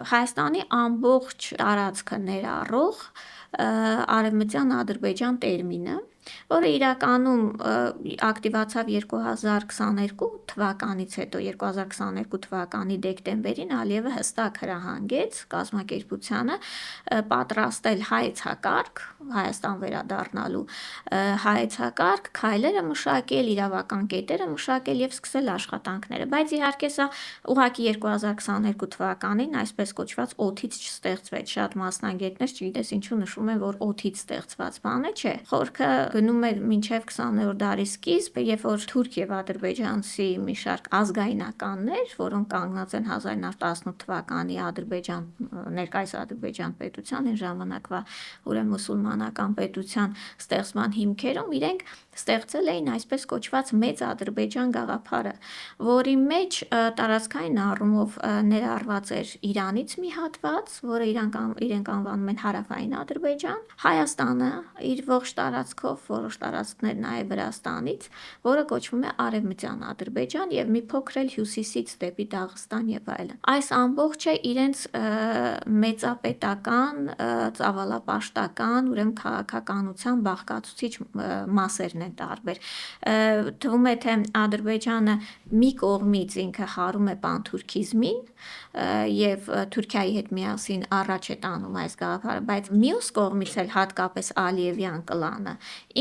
Հայաստանի ամբողջ տարածքը ներառող Արևմտյան Ադրբեջան տերմինը, որը իրականում ակտիվացավ 2022 թվականից հետո, 2022 թվականի դեկտեմբերին Ալիևը հստակ հրահանգեց կազմակերպությանը պատրաստել հայեցակարգ, Հայաստան վերադառնալու հայեցակարգ, քայլերը մշակել, իրավական կետերը մշակել և սկսել աշխատանքները, բայց իհարկե սա ուղղակի 2022 թվականին այսպես կոչված օդից չստեղծվեց, շատ մասնագետներ չգիտես ինչու նշում են, որ օդից ստեղծված բան է, չէ, խորքը գնում էր մինչև 20-րդ դարի սկիզբ, երբ որ թուրք և ադրբեջանցի մի շարք ազգայնականներ, որոնք կանգնած են 1918 թվականի Ադրբեջան, ներկայիս Ադրբեջան պետության, այն ժամանակվա ուրեմն մուսուլմանական պետության ստեղծման հիմքերում, իրենք ստեղծել էին այսպես կոչված Մեծ Ադրբեջան գաղափարը, որի մեջ տարածքային առումով ներառված էր Իրանից մի հատված, որը իրենք անվանում են Հարավային Ադրբեջան, Հայաստանը իր ողջ տարածքով, որոշ տարածքներ նաև Վրաստանից, որը կոչվում է Արևմտյան Ադրբեջան և մի փոքր էլ հյուսիսից դեպի Դաղստան և այլն։ Այս ամբողջը իրենց մեծապետական, ծավալապաշտական, ուրեմն քաղաքականության բաղկացուցիչ մասերն են տարբեր։ Թվում է, թե Ադրբեջանը մի կողմից ինքը հարում է պանթուրքիզմին և Թուրքիայի հետ միասին առաջ է տանում այս գաղափարը, բայց մյուս կողմից էլ հատկապես Ալիևյան կլանը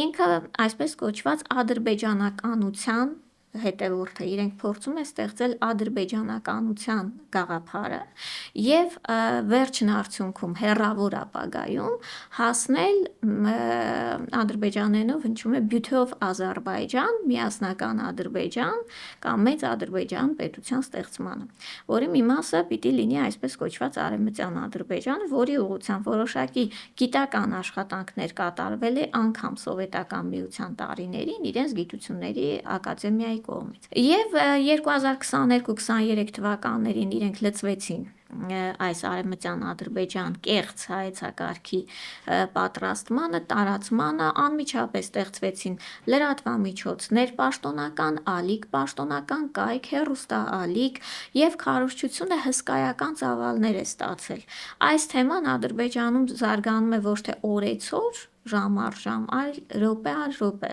ինքը այսպես կոչված ադրբեջանականության հետևորդ է, իրենք փորձում են ստեղծել ադրբեջանականության գաղափարը և վերջն արդյունքում հեռավոր ապագայում հասնել ադրբեջաներենով հնչում է Բյութով Ադրբեջան, միասնական Ադրբեջան կամ Մեծ Ադրբեջան պետության ստեղծմանը, որի մի մասը պիտի լինի այսպես կոչված Արևմտյան Ադրբեջանը, որի ուղղությամբ որոշակի գիտական աշխատանքներ կատարվել է անգամ Սովետական Միության տարիներին իրենց գիտությունների ակադեմիայի կողմից։ Եվ 2022-23 թվականներին իրենք լծվեցին այս Արևմտյան Ադրբեջան կեղծ հայեցակարգի պատրաստմանը, տարածմանը, անմիջապես ստեղծվեցին լրատվամիջոցներ պաշտոնական, ալիք պաշտոնական, կայք, հեռուստաալիք և քարոզչությունը հսկայական ծավալներ է ստացել։ Այս թեման Ադրբեջանում զարգանում է ոչ թե օրեցօր, ժամ առ ժամ, այլ րոպե առ րոպե։